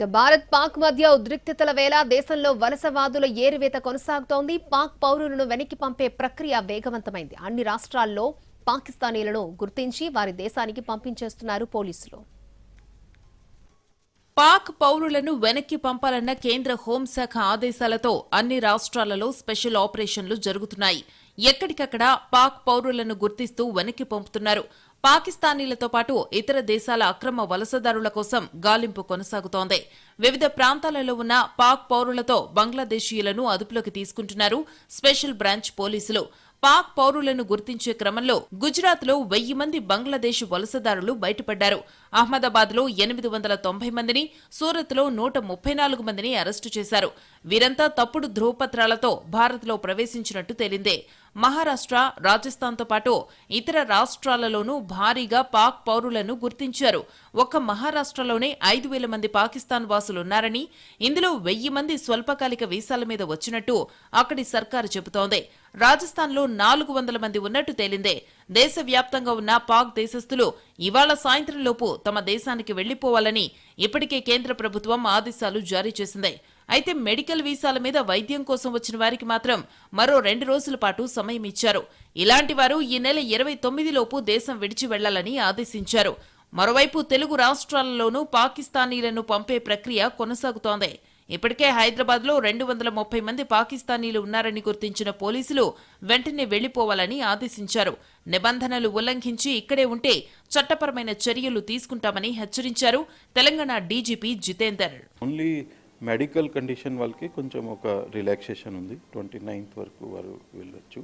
భారత్ పాక్ మధ్య ఉద్రిక్తతల వేళ దేశంలో వలసవాదుల ఏరివేత కొనసాగుతోంది. పాక్ పౌరులను వెనక్కి పంపే ప్రక్రియ వేగవంతమైంది. అన్ని రాష్ట్రాల్లో పాకిస్తానీలను గుర్తించి వారి దేశానికి పంపించేస్తున్నారు పోలీసులు. పాక్ పౌరులను వెనక్కి పంపాలన్న కేంద్ర హోంశాఖ ఆదేశాలతో అన్ని రాష్ట్రాలలో స్పెషల్ ఆపరేషన్లు జరుగుతున్నాయి. ఎక్కడికక్కడ పాక్ పౌరులను గుర్తిస్తూ వెనక్కి పంపుతున్నారు. పాకిస్తానీలతో పాటు ఇతర దేశాల అక్రమ వలసదారుల కోసం గాలింపు కొనసాగుతోంది. వివిధ ప్రాంతాలలో ఉన్న పాక్ పౌరులతో బంగ్లాదేశీయులను అదుపులోకి తీసుకుంటున్నారు స్పెషల్ బ్రాంచ్ పోలీసులు. పాక్ పౌరులను గుర్తించే క్రమంలో గుజరాత్లో 1000 మంది బంగ్లాదేశ్ వలసదారులు బయటపడ్డారు. అహ్మదాబాద్లో 890 మందిని, సూరత్లో 134 మందిని అరెస్టు చేశారు. వీరంతా తప్పుడు ధృవపత్రాలతో భారత్లో ప్రవేశించినట్టు తేలిందే. మహారాష్ట్ర, రాజస్థాన్తో పాటు ఇతర రాష్ట్రాలలోనూ భారీగా పాక్ పౌరులను గుర్తించారు. ఒక్క మహారాష్ట్రలోనే 5000 మంది పాకిస్తాన్ వాసులున్నారని, ఇందులో 1000 మంది స్వల్పకాలిక వీసాల మీద వచ్చినట్టు అక్కడి సర్కారు చెబుతోంది. రాజస్థాన్లో 400 మంది ఉన్నట్టు తేలిందే. దేశవ్యాప్తంగా ఉన్న పాక్ దేశస్థులు ఇవాళ సాయంత్రంలోపు తమ దేశానికి వెళ్లిపోవాలని ఇప్పటికే కేంద్ర ప్రభుత్వం ఆదేశాలు జారీ చేసింది. అయితే మెడికల్ వీసాల మీద వైద్యం కోసం వచ్చిన వారికి మాత్రం మరో 2 రోజుల పాటు సమయం ఇచ్చారు. ఇలాంటి వారు ఈ నెల 29 లోపు దేశం విడిచి వెళ్లాలని ఆదేశించారు. మరోవైపు తెలుగు రాష్ట్రాలలోనూ పాకిస్తానీలను పంపే ప్రక్రియ కొనసాగుతోంది. ఇప్పటికే హైదరాబాద్లో 230 మంది పాకిస్తానీలు ఉన్నారని గుర్తించిన పోలీసులు వెంటనే వెళ్లిపోవాలని ఆదేశించారు. నిబంధనలు ఉల్లంఘించి ఇక్కడే ఉంటే చట్టపరమైన చర్యలు తీసుకుంటామని హెచ్చరించారు Telangana DGP Jitender. Medical condition వాళ్ళకి కొంచెం ఒక రిలాక్సేషన్ ఉంది. 29th వరకు వారు వెళ్ళొచ్చు.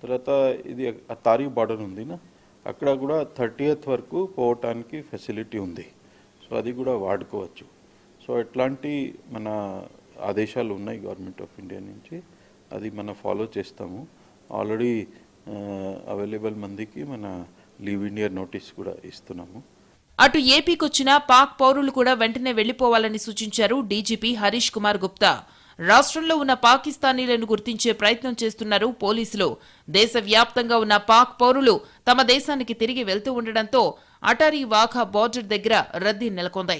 తర్వాత ఇది తారీ బార్డర్ ఉంది నా, అక్కడ కూడా 30th వరకు పోవటానికి ఫెసిలిటీ ఉంది. సో అది కూడా వాడుకోవచ్చు. సో ఎట్లాంటి మన ఆదేశాలు ఉన్నాయి గవర్నమెంట్ ఆఫ్ ఇండియా నుంచి, అది మనం ఫాలో చేస్తాము. ఆల్రెడీ అవైలబుల్ మందికి మన లీవ్ ఇండియా నోటీస్ కూడా ఇస్తున్నాము. అటు ఏపీకొచ్చిన పాక్ పౌరులు కూడా వెంటనే వెళ్లిపోవాలని సూచించారు డీజీపీ హరీష్ కుమార్ గుప్తా. రాష్ట్రంలో ఉన్న పాకిస్తానీలను గుర్తించే ప్రయత్నం చేస్తున్నారు పోలీసులు. దేశవ్యాప్తంగా ఉన్న పాక్ పౌరులు తమ దేశానికి తిరిగి వెళ్తూ ఉండడంతో అటారీ వాఘా బార్డర్ దగ్గర రద్దీ నెలకొంది.